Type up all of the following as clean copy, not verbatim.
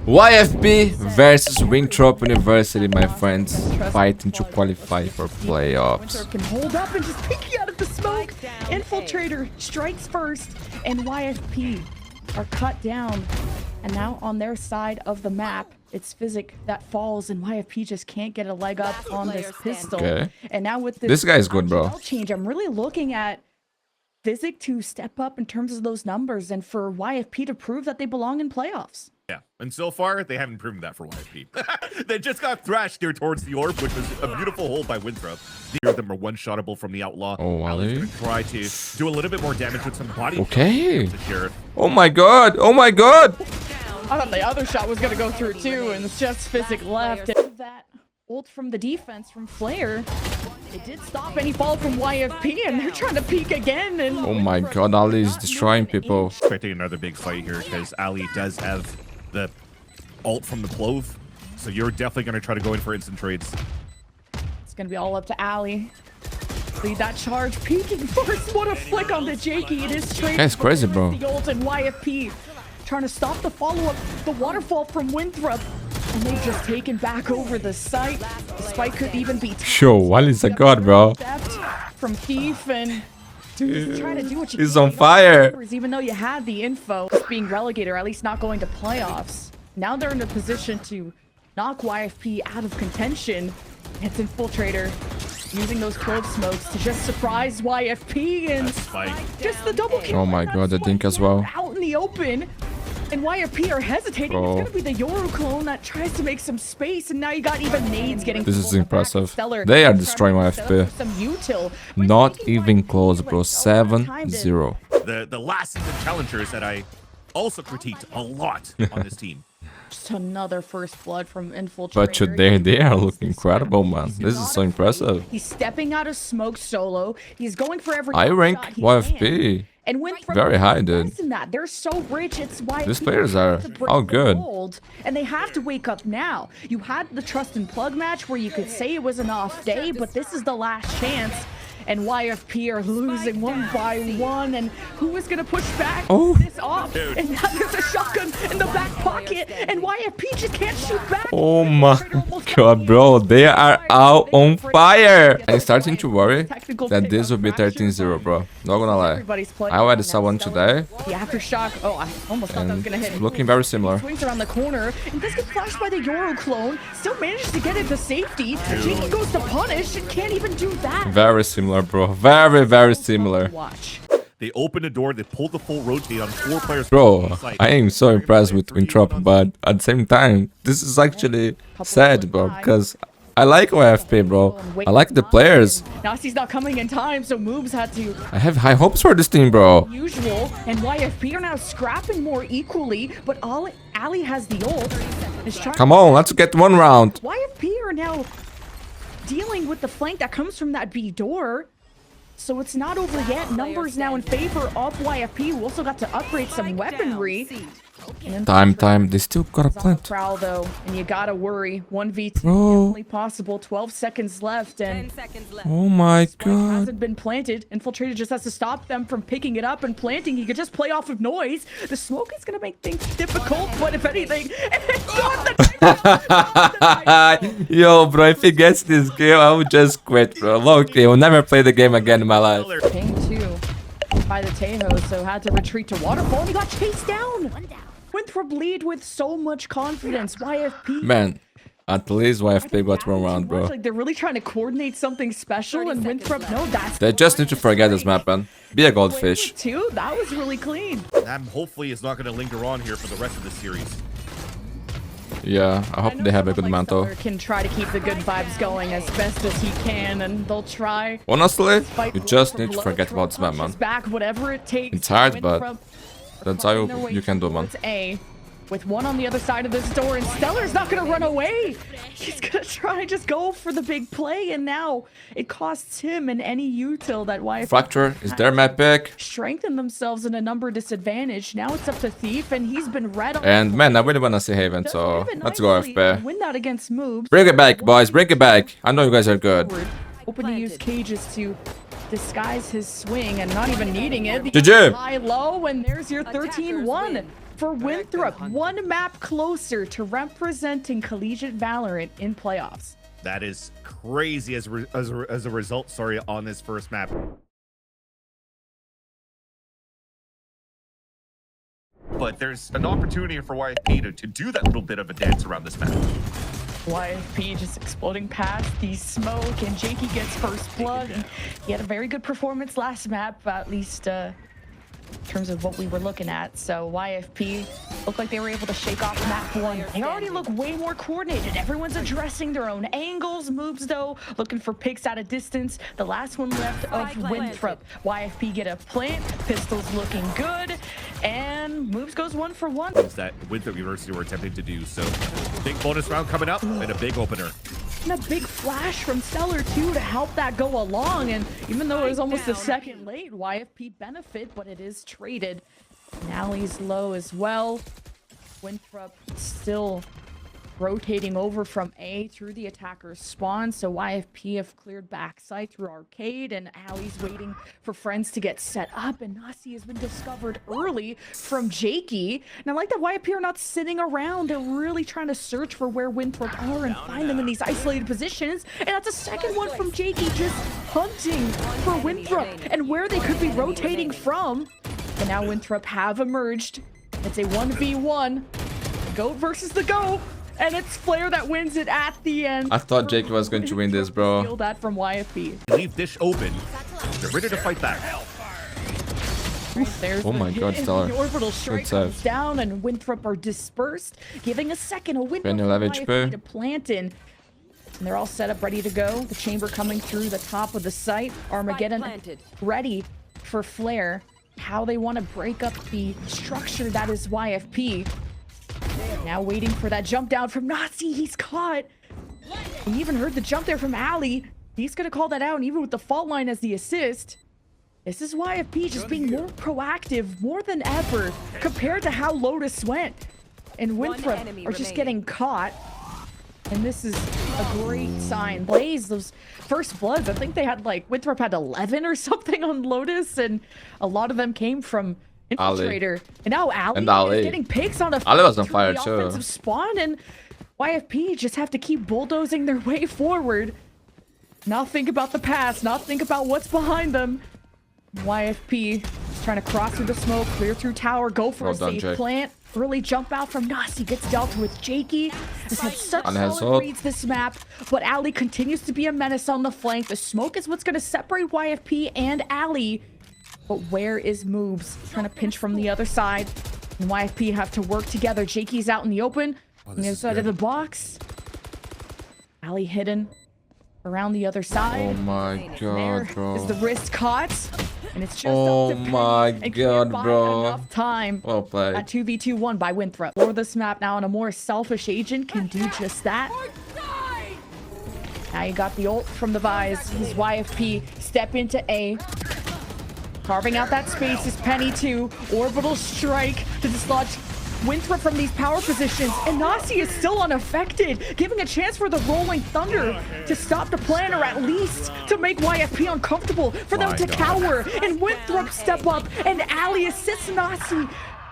YFP versus Winthrop University, my friends, fighting to qualify for playoffs. Winthrop can hold up and just peeking out of the smoke. Infiltrator strikes first, and YFP are cut down. And now on their side of the map, it's Physic that falls, and YFP just can't get a leg up on this pistol. Okay. And now with This guy is good, bro. Change, I'm really looking at Physic to step up in terms of those numbers, and for YFP to prove that they belong in playoffs. Yeah, and so far, they haven't proven that for YFP. They just got thrashed here towards the orb, which was a beautiful hold by Winthrop. Neither of them are one-shottable from the Outlaw. Oh, Wally. Gonna try to do a little bit more damage with some body. Okay. The Sheriff. Oh my god. Oh my god. I thought the other shot was going to go through too, and it's just Physic left. That ult from the defense from Flare, it did stop any fall from YFP, and they're trying to peek again. And Oh my god, Ali is destroying people. Expecting another big fight here because Ali does have the ult from the Clove. So you're definitely going to try to go in for instant trades. It's going to be all up to Ali. Lead that charge, peeking first. What a flick on the Jakey. It is straight. That's crazy, bro. The ult and YFP trying to stop the follow-up, the waterfall from Winthrop. And they've just taken back over the site. The spike could even be Yo, Wally's a god, bro. From Thief, and dude, trying to do what you He's can. on fire. Even though you had the info, being relegated or at least not going to playoffs. Now they're in a position to knock YFP out of contention. It's Infiltrator using those clove smokes to just surprise YFP, and just the double kill. Oh my god, the dink as well. Out in the open. And YFP are hesitating. Bro. It's going to be the Yoru clone that tries to make some space, and now you got even nades getting. This is pulled back. impressive. Stellar They are trying to destroying set up YFP. some util. Not even close, bro. 7-0. The last season challengers that I also critiqued a lot on this team. Just another first blood from Infiltrator. But today they are looking incredible, man. This is so impressive. He's stepping out of smoke solo. He's going for every I rank shot he YFP. can. And Winthrop Very high, dude. less than that. They're so rich. It's why These players are all good. And they have to wake up now. You had the trust and plug match where you could say it was an off day, but this is the last chance. And YFP are losing one by one. And who is going to push back this off? And now there's a shotgun in the back pocket. And YFP just can't shoot back. Oh my god, bro. They are out on fire. I'm starting to worry that this will be 13-0, bro. Not gonna lie. I already saw one today. The aftershock. Oh, I almost thought that was going to hit. It's looking very similar. Swings around the corner and does get flashed by the Yoru clone. Still manages to get into safety. Jakey goes to punish and can't even do that. Very similar, bro. Very, very similar. Watch. They opened the door, they pulled the full rotate on 4 players. Bro, I am so impressed with Winthrop, but at the same time, this is actually sad, bro, because I like YFP, bro. I like the players. Nazi's not coming in time, so Moobs had to I have high hopes for this team, bro. usual, and YFP are now scrapping more equally, but Ali has the ult. Is trying Come on, let's get one round. YFP are now dealing with the flank that comes from that B door. So it's not over yet. Numbers now in favor of YFP. We also got to upgrade some weaponry. Time. They still got a plant. Prowl though, and you gotta worry. 1v2 Bro. definitely possible. 12 seconds left, and Oh my spike god. hasn't been planted. Infiltrator just has to stop them from picking it up and planting. He could just play off of noise. The smoke is gonna make things difficult, but if anything, it's not the Yo, bro, if he gets this game, I would just quit, bro. Loki, I will never play the game again in my life. Ping 2 by the Tejo, so had to retreat to Waterfall, and he got chased down. Winthrop lead with so much confidence. YFP. Man, at least YFP got one round, bro. Like they're really trying to coordinate something special, and Winthrop, no, that's. They just need to forget this map, man. Be a goldfish. Too. That was really clean. That hopefully is not going to linger on here for the rest of the series. Yeah, I hope they have a good mantle. Can try to keep the good vibes going as best as he can, and they'll try. Honestly, you just need to forget about this map, man. Back, whatever it takes. It's hard, but that's all you can do, man. A, with one on the other side of this door, and Stellar's not gonna run away. He's gonna try and just go for the big play, and now it costs him and any util that YFP Fracture is their map pick. strengthen themselves in a number disadvantage. Now it's up to Thief, and he's been red on. And man, I really wanna see Haven, so let's go FP. Win that against moves. Bring it back, boys, bring it back. I know you guys are good. Open to use cages to disguise his swing and not even needing it. GG. High low, and there's your 13-1. for Winthrop. One map closer to representing collegiate Valorant in playoffs. That is crazy as a result, sorry, on this first map. But there's an opportunity for YFP to do that little bit of a dance around this map. YFP just exploding past the smoke, and Jakey gets first blood. He had a very good performance last map, at least in terms of what we were looking at. So YFP looked like they were able to shake off map one. They already look way more coordinated. Everyone's addressing their own angles, moves though, looking for picks at a distance. The last one left of Winthrop. YFP get a plant, pistols looking good, and moves goes 1 for 1. That Winthrop University were attempting to do. So big bonus round coming up and a big opener. And a big flash from Stellar too to help that go along. And even though it was almost a second late, YFP benefit, but it is traded. Nally's low as well. Winthrop still rotating over from A through the attacker's spawn. So YFP have cleared backside through arcade, and Allie's waiting for friends to get set up. And Nasi has been discovered early from Jakey. And I like that YFP are not sitting around. They're really trying to search for where Winthrop are and find them in these isolated positions. And that's a second one from Jakey, just hunting for Winthrop and where they could be rotating from. And now Winthrop have emerged. It's a 1v1. The GOAT versus the GOAT. And it's Flare that wins it at the end. I thought Jake was going to win this, bro. Feel that from YFP. Leave dish open. They're ready to fight back. There's oh my god, Stellar. The orbital strike comes down, and Winthrop are dispersed, giving a second a Winthrop YFP to plant in. And they're all set up, ready to go. The chamber coming through the top of the site. Armageddon ready for Flare. How they want to break up the structure that is YFP. Now waiting for that jump down from Nazi. He's caught. We even heard the jump there from Ali. He's going to call that out, and even with the fault line as the assist. This is YFP just being more proactive, more than ever, compared to how Lotus went. And Winthrop are just getting caught. And this is a great sign. Blaze, those first bloods, I think they had like, Winthrop had 11 or something on Lotus, and a lot of them came from Infiltrator. And now Ali is getting picks on a Ali was on fire too. Offensive spawn, and YFP just have to keep bulldozing their way forward. Not think about the past, not think about what's behind them. YFP is trying to cross through the smoke, clear through tower, go for a safe plant. Early jump out from Nasi gets dealt with. Jakey has had such solid reads this map, but Ali continues to be a menace on the flank. The smoke is what's going to separate YFP and Ali. But where is Moves? Trying to pinch from the other side. And YFP have to work together. Jakey's out in the open. On the other side of the box. Ali hidden around the other side. Oh my god, bro. Is the wrist caught? And it's just oh my god, bro. Enough time. Well played. At 2v2 won by Winthrop. For this map now, and a more selfish agent can do just that. Now you got the ult from the Vise. His YFP step into A. Carving out that space is Penny too. Orbital strike to dislodge Winthrop from these power positions. And Nasi is still unaffected, giving a chance for the Rolling Thunder to stop the plan, or at least to make YFP uncomfortable for them to cower. And Winthrop step up, and Ali assists Nasi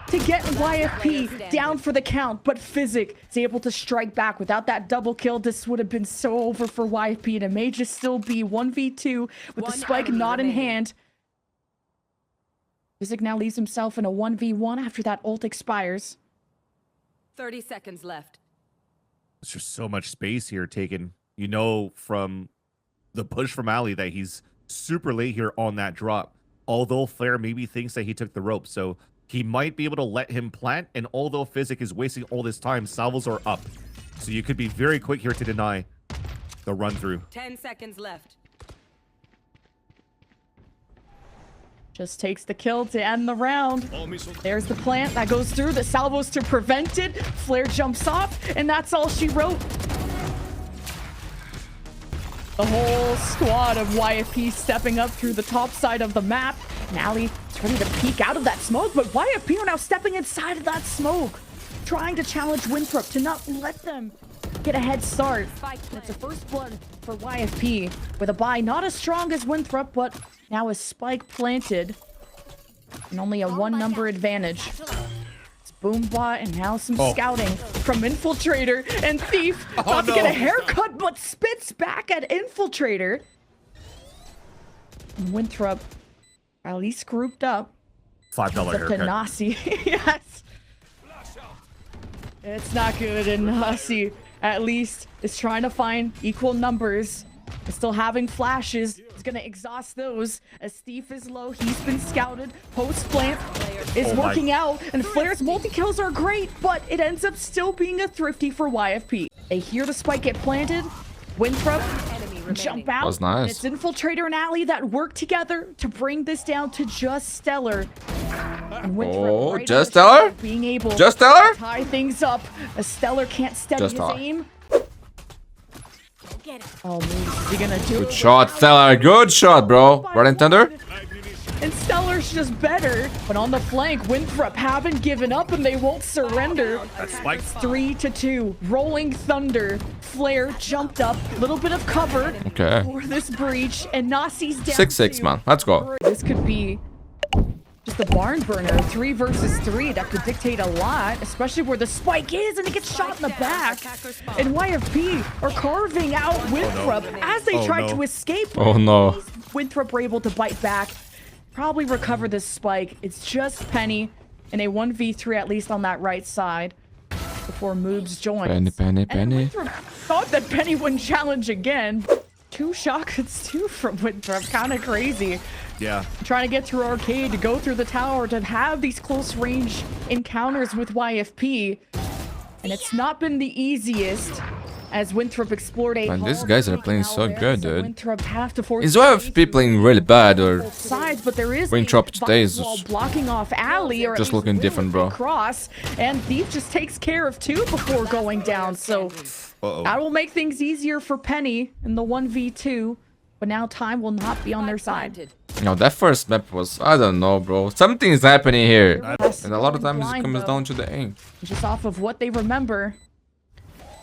to get YFP down for the count. But Physic is able to strike back. Without that double kill, this would have been so over for YFP, and it may just still be 1v2 with the spike not in hand. Physic now leaves himself in a 1v1 after that ult expires. 30 seconds left. There's just so much space here taken. You know from the push from Ali that he's super late here on that drop. Although Flare maybe thinks that he took the rope, so he might be able to let him plant. And although Physic is wasting all this time, salvos are up. So you could be very quick here to deny the run through. 10 seconds left. Just takes the kill to end the round. There's the plant that goes through. The salvos to prevent it. Flare jumps off, and that's all she wrote. The whole squad of YFP stepping up through the top side of the map. Nally is ready to peek out of that smoke, but YFP are now stepping inside of that smoke, trying to challenge Winthrop to not let them get a head start. It's a first blood for YFP with a buy not as strong as Winthrop, but now a spike planted and only a 1 number advantage. It's Boombot, and now some scouting from Infiltrator, and Thief about to get a haircut, but spits back at Infiltrator. And Winthrop, at least grouped up. $5 haircut. To Nasi. Yes. It's not good, and Nasi at least is trying to find equal numbers. Is still having flashes. He's gonna exhaust those as Steve is low. He's been scouted. Post plant is working out, and Flare's multi-kills are great, but it ends up still being a thrifty for YFP. They hear the spike get planted. Winthrop jump out. That was nice. It's Infiltrator and Alley that work together to bring this down to just Stellar. And Winthrop right just out of Stellar? being able Just Stellar? to tie things up as Stellar can't steady his aim. Oh, is he gonna do it? Good shot, Stellar. Good shot, bro. Running Thunder? And Stellar's just better. But on the flank, Winthrop haven't given up and they won't surrender. That's spiked. 3-2. Rolling Thunder. Flare jumped up. Little bit of cover for this breach. And Nasi's down 6-6, man. Let's go. This could be just a barn burner. 3 versus 3. That could dictate a lot, especially where the spike is and it gets shot in the back. And YFP are carving out Winthrop as they try to escape. Oh no. Winthrop were able to bite back. Probably recover this spike. It's just Penny in a 1v3 at least on that right side before Moobs joins. Penny. And Winthrop thought that Penny wouldn't challenge again. 2 shotguns too from Winthrop. Kind of crazy. Yeah. Trying to get through Arcade, to go through the tower, to have these close range encounters with YFP. And it's not been the easiest as Winthrop explored a Man, these guys are playing so good, dude. Winthrop have to force Is YFP playing really bad or sides, but there is Winthrop today is wall blocking off Alley, or just looking different, bro. Cross, and Thief just takes care of 2 before going down, so that will make things easier for Penny in the 1v2. But now time will not be on their side. No, that first map was, I don't know, bro. Something is happening here. And a lot of times it comes down to the aim. Just off of what they remember.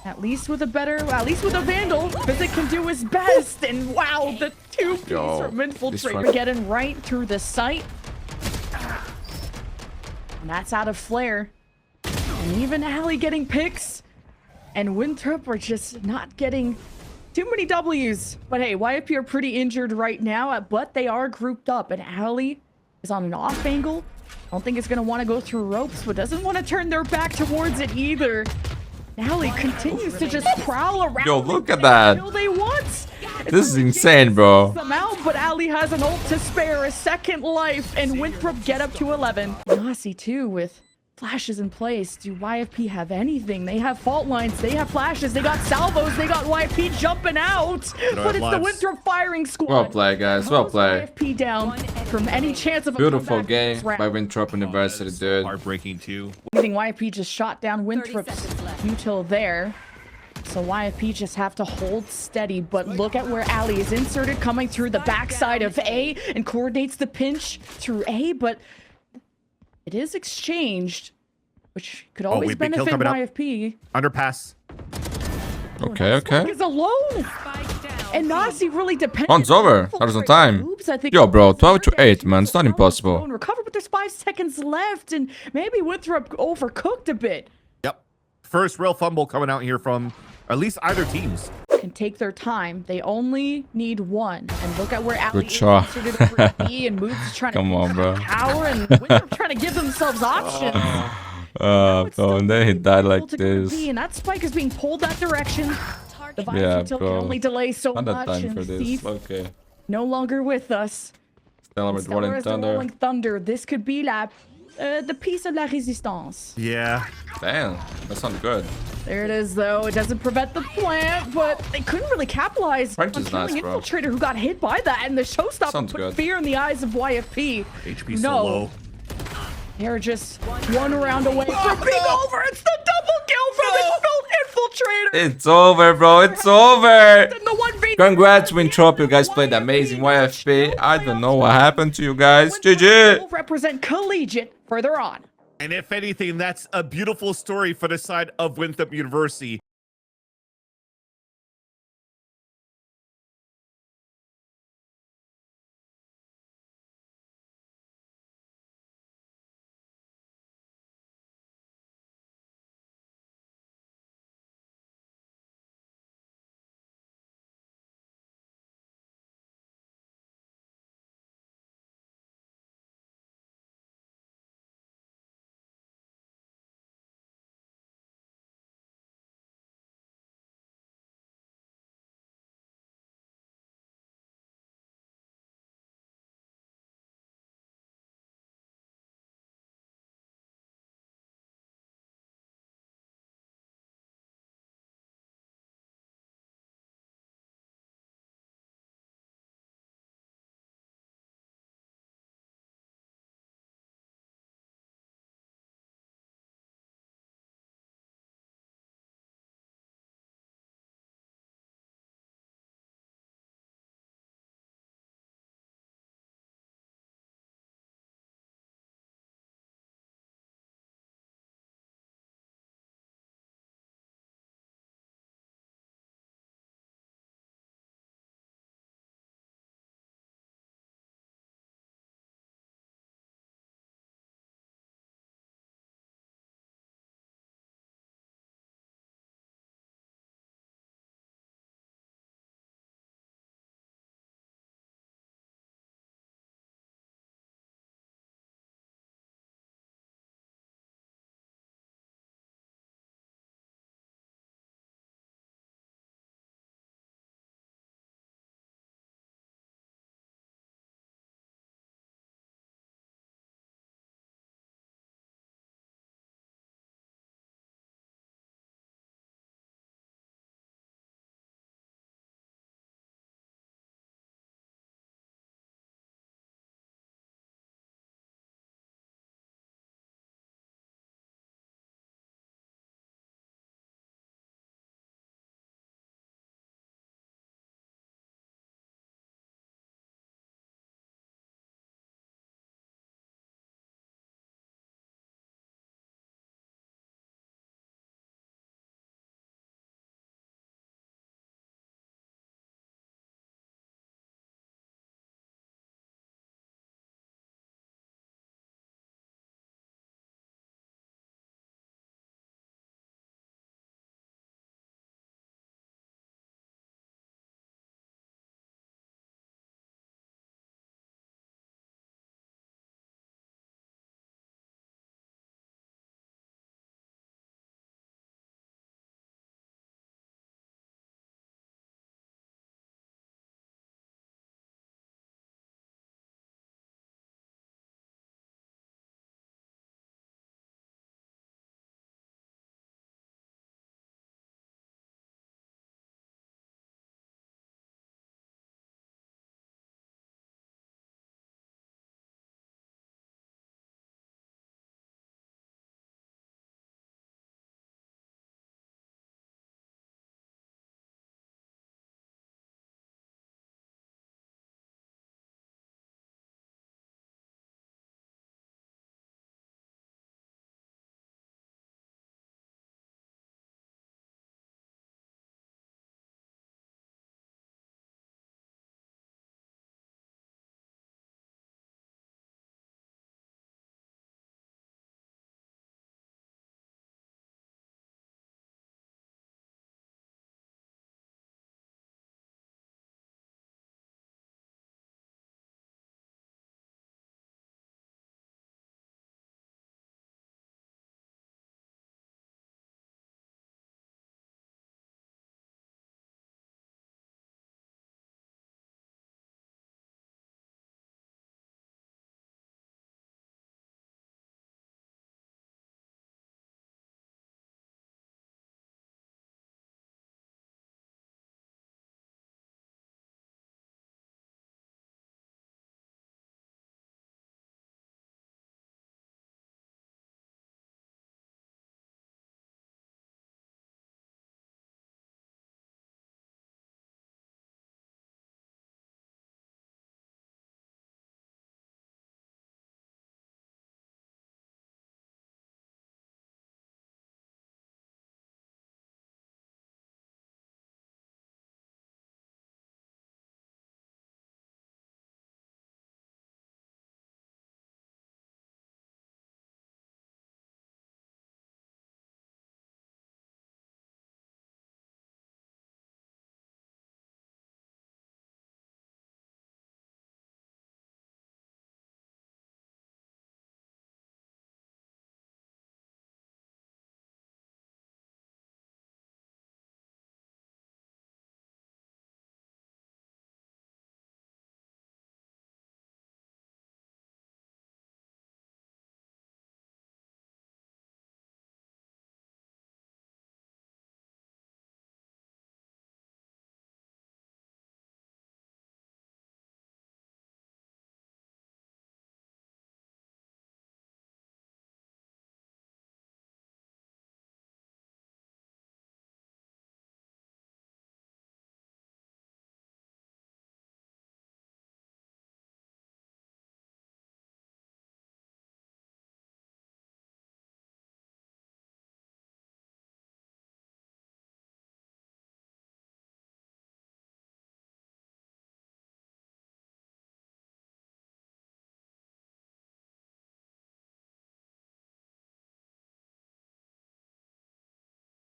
At least with a Vandal, Physic can do his best. And wow, the 2-piece from Infiltrator getting right through the site. And that's out of Flare. And even Alley getting picks. And Winthrop are just not getting too many W's. But hey, YFP are pretty injured right now, but they are grouped up. And Alley is on an off angle. I don't think it's going to want to go through ropes, but doesn't want to turn their back towards it either. Alley continues to just prowl around. Yo, look at that. They want. This is insane, bro. Out, but Alley has an ult to spare, a second life, and Winthrop get up to 11. Nasi too with flashes in place. Do YFP have anything? They have fault lines, they have flashes, they got salvos, they got YFP jumping out. But it's the Winthrop firing squad. Well played, guys. Well played. YFP down from any chance of a beautiful game by Winthrop University, dude. Heartbreaking too. I think YFP just shot down Winthrop's util there. So YFP just have to hold steady, but look at where Alley is inserted, coming through the backside of A and coordinates the pinch through A, but it is exchanged, which could always benefit YFP. Underpass. Okay. He's alone. And Nasi really depends. One's over. There's no time. Yo, bro, 12-8, man. It's not impossible. Recover, but there's 5 seconds left, and maybe Winthrop overcooked a bit. Yep. First real fumble coming out here from at least either teams. Can take their time. They only need 1. And look at where Alley good shot. and Moves trying to come on, bro. Power and Winthrop trying to give themselves options. Bro, and then he died like this. And that spike is being pulled that direction. The yeah, bro. Can only delay so not much. Time for this. Thief Okay. no longer with us. Stellar with Rolling Thunder. This could be the piece of la résistance. Yeah. Damn, that sounds good. There it is, though. It doesn't prevent the plant, but they couldn't really capitalize on killing nice, bro. Infiltrator, who got hit by that, and the showstopper put fear in the eyes of YFP. HP so low. They're just 1 round away from being over. It's the double kill from Infiltrator. It's over, bro. It's over. The 1v. Congrats, Winthrop. You guys played amazing. YFP. I don't know what happened to you guys. GG. Will represent collegiate further on. And if anything, that's a beautiful story for the side of Winthrop University.